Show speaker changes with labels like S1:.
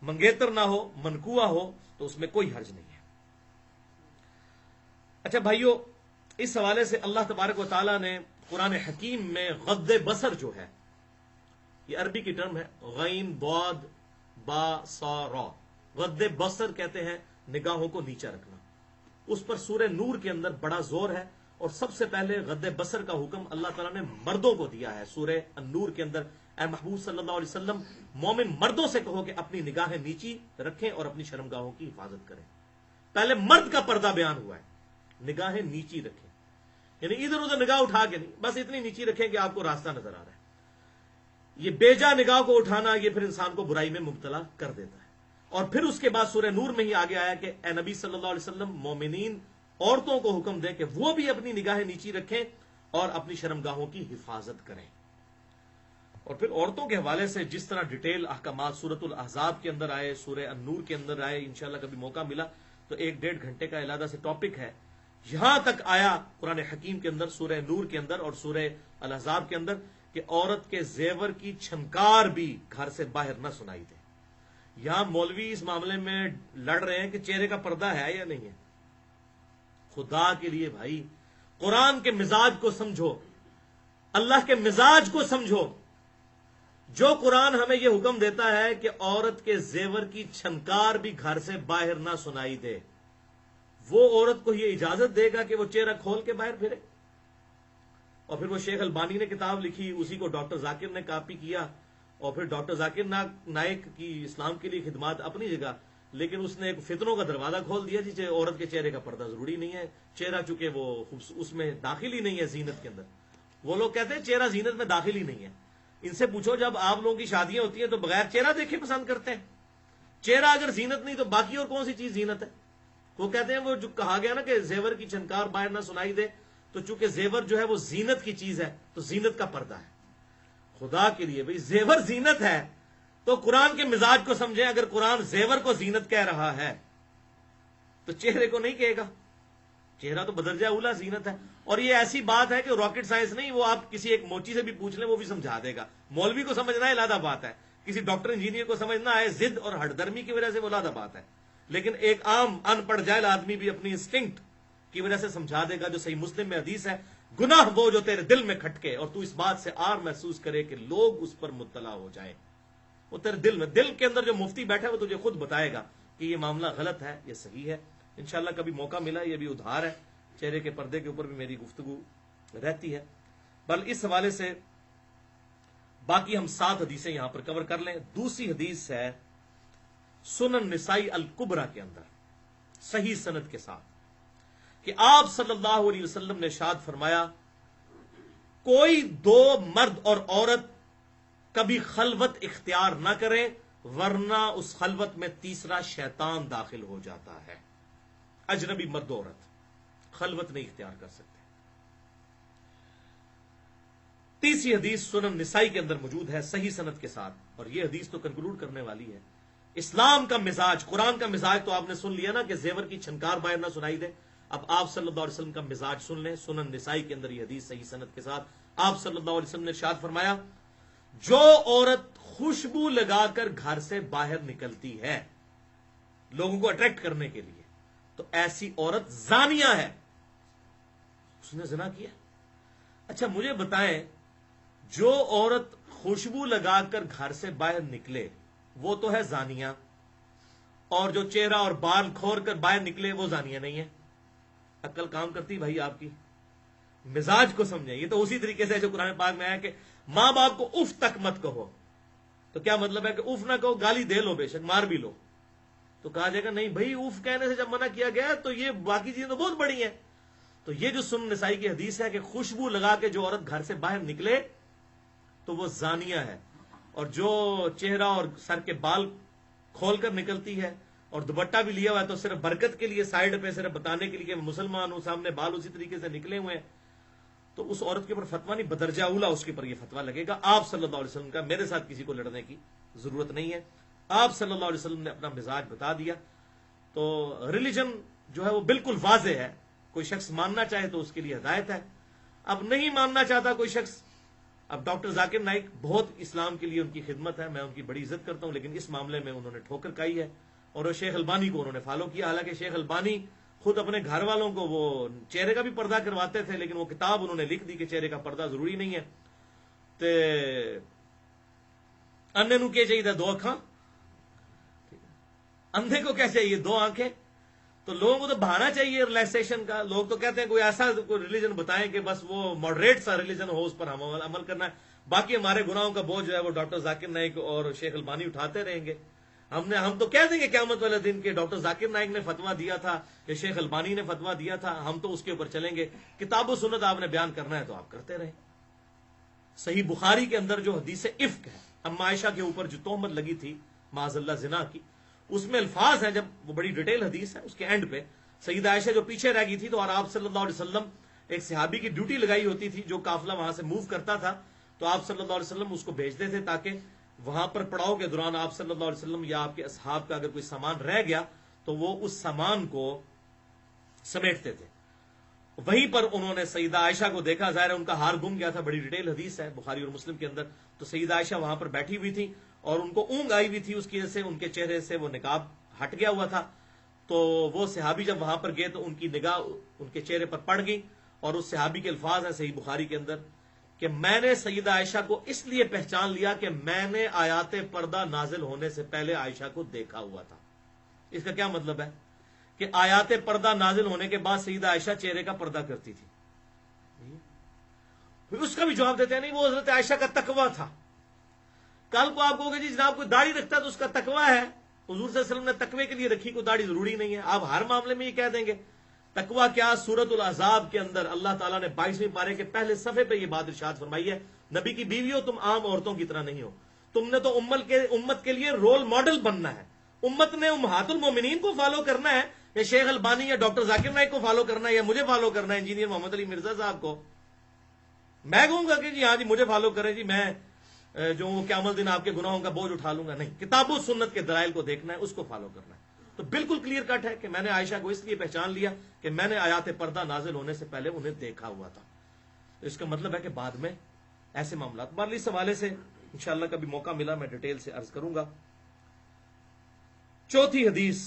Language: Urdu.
S1: منگیتر نہ ہو، منکوہ ہو، تو اس میں کوئی حرج نہیں ہے۔ اچھا بھائیو، اس حوالے سے اللہ تبارک و تعالیٰ نے قرآن حکیم میں غض بصر جو ہے، یہ عربی کی ٹرم ہے، غین ضاد با صا را، غض بصر کہتے ہیں نگاہوں کو نیچا رکھنا۔ اس پر سورہ نور کے اندر بڑا زور ہے، اور سب سے پہلے غض بصر کا حکم اللہ تعالیٰ نے مردوں کو دیا ہے۔ سورہ النور کے اندر اے محبوب صلی اللہ علیہ وسلم، مومن مردوں سے کہو کہ اپنی نگاہیں نیچی رکھیں اور اپنی شرمگاہوں کی حفاظت کریں۔ پہلے مرد کا پردہ بیان ہوا ہے، نگاہیں نیچی رکھیں، یعنی ادھر ادھر نگاہ اٹھا کے نہیں، بس اتنی نیچی رکھیں کہ آپ کو راستہ نظر آ رہا ہے۔ یہ بیجا نگاہ کو اٹھانا یہ پھر انسان کو برائی میں مبتلا کر دیتا ہے۔ اور پھر اس کے بعد سورہ نور میں ہی آگے آیا کہ اے نبی صلی اللہ علیہ وسلم، مومنین عورتوں کو حکم دیں کہ وہ بھی اپنی نگاہیں نیچی رکھیں اور اپنی شرمگاہوں کی حفاظت کریں۔ اور پھر عورتوں کے حوالے سے جس طرح ڈیٹیل احکامات سورۃ الاحزاب کے اندر آئے، سورہ النور کے اندر آئے، انشاءاللہ کبھی موقع ملا تو 1-1.5 گھنٹے کا علیحدہ سے ٹاپک ہے، یہاں تک آیا قرآن حکیم کے اندر، سورہ نور کے اندر اور سورہ الاحزاب کے اندر، کہ عورت کے زیور کی چھنکار بھی گھر سے باہر نہ سنائی دے۔ یہاں مولوی اس معاملے میں لڑ رہے ہیں کہ چہرے کا پردہ ہے یا نہیں ہے۔ خدا کے لیے بھائی، قرآن کے مزاج کو سمجھو، اللہ کے مزاج کو سمجھو۔ جو قرآن ہمیں یہ حکم دیتا ہے کہ عورت کے زیور کی چھنکار بھی گھر سے باہر نہ سنائی دے، وہ عورت کو یہ اجازت دے گا کہ وہ چہرہ کھول کے باہر پھرے؟ اور پھر وہ شیخ البانی نے کتاب لکھی، اسی کو ڈاکٹر ذاکر نے کاپی کیا، اور پھر ڈاکٹر ذاکر نائک کی اسلام کے لیے خدمات اپنی جگہ، لیکن اس نے ایک فتنوں کا دروازہ کھول دیا جی، عورت کے چہرے کا پردہ ضروری نہیں ہے، چہرہ چونکہ وہ اس میں داخل ہی نہیں ہے زینت کے اندر۔ وہ لوگ کہتے ہیں چہرہ زینت میں داخل ہی نہیں ہے۔ ان سے پوچھو جب آپ لوگوں کی شادیاں ہوتی ہیں تو بغیر چہرہ دیکھے پسند کرتے ہیں؟ چہرہ اگر زینت نہیں تو باقی اور کون سی چیز زینت ہے؟ وہ کہتے ہیں وہ جو کہا گیا نا کہ زیور کی چھنکار باہر نہ سنائی دے، تو چونکہ زیور جو ہے وہ زینت کی چیز ہے تو زینت کا پردہ ہے۔ خدا کے لیے بھئی، زیور زینت ہے تو قرآن کے مزاج کو سمجھیں۔ اگر قرآن زیور کو زینت کہہ رہا ہے تو چہرے کو نہیں کہے گا؟ چہرہ تو بدرجہ اولا زینت ہے۔ اور یہ ایسی بات ہے کہ راکٹ سائنس نہیں، وہ آپ کسی ایک موچی سے بھی پوچھ لیں وہ بھی سمجھا دے گا۔ مولوی کو سمجھنا ہے علیحدہ بات ہے، کسی ڈاکٹر انجینئر کو سمجھنا ہے ضد اور ہٹ درمی کی وجہ سے وہ علیحدہ بات ہے، لیکن ایک عام ان پڑھ جاہل آدمی بھی اپنی انسٹنکٹ کی وجہ سے سمجھا دے گا۔ جو صحیح مسلم میں حدیث ہے، گناہ وہ جو تیرے دل میں کھٹکے اور تو اس بات سے آر محسوس کرے کہ لوگ اس پر مطلع ہو جائیں، وہ تیرے دل میں، دل کے اندر جو مفتی بیٹھا ہے وہ تجھے خود بتائے گا کہ یہ معاملہ غلط ہے، یہ صحیح ہے۔ انشاءاللہ کبھی موقع ملا، یہ بھی ادھار ہے، چہرے کے پردے کے اوپر بھی میری گفتگو رہتی ہے۔ بل اس حوالے سے باقی ہم 7 حدیثیں یہاں پر کور کر لیں۔ دوسری حدیث ہے سنن نسائی الکبریٰ کے اندر صحیح سند کے ساتھ کہ آپ صلی اللہ علیہ وسلم نے ارشاد فرمایا، کوئی 2 مرد اور عورت کبھی خلوت اختیار نہ کریں ورنہ اس خلوت میں تیسرا شیطان داخل ہو جاتا ہے۔ اجنبی مرد و عورت خلوت نہیں اختیار کر سکتے۔ تیسری حدیث سنن نسائی کے اندر موجود ہے صحیح سند کے ساتھ، اور یہ حدیث تو کنکلوڈ کرنے والی ہے۔ اسلام کا مزاج، قرآن کا مزاج تو آپ نے سن لیا نا کہ زیور کی چھنکار باہر نہ سنائی دے۔ اب آپ صلی اللہ علیہ وسلم کا مزاج سن لیں۔ سنن نسائی کے اندر یہ حدیث صحیح سند کے ساتھ آپ صلی اللہ علیہ وسلم نے ارشاد فرمایا، جو عورت خوشبو لگا کر گھر سے باہر نکلتی ہے لوگوں کو اٹریکٹ کرنے کے لیے، تو ایسی عورت زانیہ ہے، اس نے زنا کیا۔ اچھا مجھے بتائیں، جو عورت خوشبو لگا کر گھر سے باہر نکلے وہ تو ہے زانیہ، اور جو چہرہ اور بال کھول کر باہر نکلے وہ زانیہ نہیں ہے؟ عقل کام کرتی بھائی آپ کی؟ مزاج کو سمجھیں۔ یہ تو اسی طریقے سے جو قرآن پاک میں آیا کہ ماں باپ کو اف تک مت کہو، تو کیا مطلب ہے کہ اف نہ کہو، گالی دے لو، بے شک مار بھی لو، تو کہا جائے گا نہیں بھائی اف کہنے سے جب منع کیا گیا تو یہ باقی چیزیں تو بہت بڑی ہیں۔ تو یہ جو سنن نسائی کی حدیث ہے کہ خوشبو لگا کے جو عورت گھر سے باہر نکلے تو وہ زانیہ ہے، اور جو چہرہ اور سر کے بال کھول کر نکلتی ہے اور دوپٹہ بھی لیا ہوا ہے تو صرف برکت کے لیے، سائیڈ پہ صرف بتانے کے لیے کہ مسلمان ہوں، سامنے بال اسی طریقے سے نکلے ہوئے ہیں، تو اس عورت کے اوپر فتویٰ نہیں، بدرجہ اولا اس کے اوپر یہ فتویٰ لگے گا۔ آپ صلی اللہ علیہ وسلم کا میرے ساتھ کسی کو لڑنے کی ضرورت نہیں ہے، آپ صلی اللہ علیہ وسلم نے اپنا مزاج بتا دیا۔ تو ریلیجن جو ہے وہ بالکل واضح ہے، کوئی شخص ماننا چاہے تو اس کے لیے ہدایت ہے، اب نہیں ماننا چاہتا کوئی شخص اب ڈاکٹر ذاکر نائک بہت اسلام کے لیے ان کی خدمت ہے، میں ان کی بڑی عزت کرتا ہوں، لیکن اس معاملے میں انہوں نے ٹھوکر کھائی ہے اور شیخ البانی کو انہوں نے فالو کیا. حالانکہ شیخ البانی خود اپنے گھر والوں کو وہ چہرے کا بھی پردہ کرواتے تھے، لیکن وہ کتاب انہوں نے لکھ دی کہ چہرے کا پردہ ضروری نہیں ہے. تے اندھے نو کیا چاہیے؟ 2 اکھاں. اندھے کو کیا چاہیے؟ 2 آنکھیں. تو لوگوں کو تو بہانا چاہیے ریلیکسیشن کا. لوگ تو کہتے ہیں کوئی ایسا کوئی ریلیجن بتائیں کہ بس وہ ماڈریٹ سا ریلیجن ہو، اس پر ہم عمل کرنا ہے، باقی ہمارے گناہوں کا بوجھ جو ہے وہ ڈاکٹر ذاکر نائک اور شیخ البانی اٹھاتے رہیں گے. ہم تو کہہ دیں گے قیامت والے دن کہ ڈاکٹر ذاکر نائک نے فتویٰ دیا تھا یا شیخ البانی نے فتویٰ دیا تھا، ہم تو اس کے اوپر چلیں گے. کتاب و سنت آپ نے بیان کرنا ہے تو آپ کرتے رہیں. صحیح بخاری کے اندر جو حدیث افک ہے، اما عائشہ کے اوپر جو تہمت لگی تھی معاذ اللہ زنا کی، اس میں الفاظ ہیں، جب وہ بڑی ڈیٹیل حدیث ہے، اس کے اینڈ پہ سیدہ عائشہ جو پیچھے رہ گئی تھی تو اور آپ صلی اللہ علیہ وسلم ایک صحابی کی ڈیوٹی لگائی ہوتی تھی جو قافلہ وہاں سے موو کرتا تھا، تو آپ صلی اللہ علیہ وسلم اس کو بھیجتے تھے تاکہ وہاں پر پڑاؤ کے دوران آپ صلی اللہ علیہ وسلم یا آپ کے اصحاب کا اگر کوئی سامان رہ گیا تو وہ اس سامان کو سمیٹتے تھے. وہیں پر انہوں نے سیدہ عائشہ کو دیکھا، ظاہر ہے ان کا ہار گم گیا تھا، بڑی ڈیٹیل حدیث ہے بخاری اور مسلم کے اندر. تو سیدہ عائشہ وہاں پر بیٹھی ہوئی تھی اور ان کو اونگ آئی ہوئی تھی، اس کی وجہ سے ان کے چہرے سے وہ نقاب ہٹ گیا ہوا تھا. تو وہ صحابی جب وہاں پر گئے تو ان کی نگاہ ان کے چہرے پر پڑ گئی، اور اس صحابی کے الفاظ ہیں صحیح بخاری کے اندر کہ میں نے سیدہ عائشہ کو اس لیے پہچان لیا کہ میں نے آیات پردہ نازل ہونے سے پہلے عائشہ کو دیکھا ہوا تھا. اس کا کیا مطلب ہے؟ کہ آیات پردہ نازل ہونے کے بعد سیدہ عائشہ چہرے کا پردہ کرتی تھی. پھر اس کا بھی جواب دیتے ہیں نہیں، وہ حضرت عائشہ کا تقویٰ تھا. کل کو آپ کہو گے جی جناب کوئی داڑھی رکھتا ہے تو اس کا تقویٰ ہے، حضور صلی اللہ علیہ وسلم نے تقوی کے لیے رکھی، کوئی داڑھی ضروری نہیں ہے. آپ ہر معاملے میں یہ کہہ دیں گے. تقویٰ کیا؟ سورۃ الاحزاب کے اندر اللہ تعالیٰ نے 22ویں پارے کے پہلے صفحے پہ یہ بات ارشاد فرمائی ہے، نبی کی بیویوں تم عام عورتوں کی طرح نہیں ہو، تم نے تو امت کے لیے رول ماڈل بننا ہے. امت نے امہات المومنین کو فالو کرنا ہے یا شیخ البانی یا ڈاکٹر ذاکر نائک کو فالو کرنا ہے یا مجھے فالو کرنا ہے انجینئر محمد علی مرزا صاحب کو. میں کہوں گا کہ جی ہاں جی مجھے فالو کریں جی، میں جو قیامت دن آپ کے گناہوں کا بوجھ اٹھا لوں گا. نہیں، کتاب و سنت کے دلائل کو دیکھنا ہے، اس کو فالو کرنا ہے. تو بالکل کلیئر کٹ ہے کہ میں نے عائشہ کو اس لیے پہچان لیا کہ میں نے آیات پردہ نازل ہونے سے پہلے انہیں دیکھا ہوا تھا. تو اس کا مطلب ہے کہ بعد میں ایسے معاملات بہرحال اس حوالے سے انشاءاللہ کبھی موقع ملا میں ڈیٹیل سے عرض کروں گا. چوتھی حدیث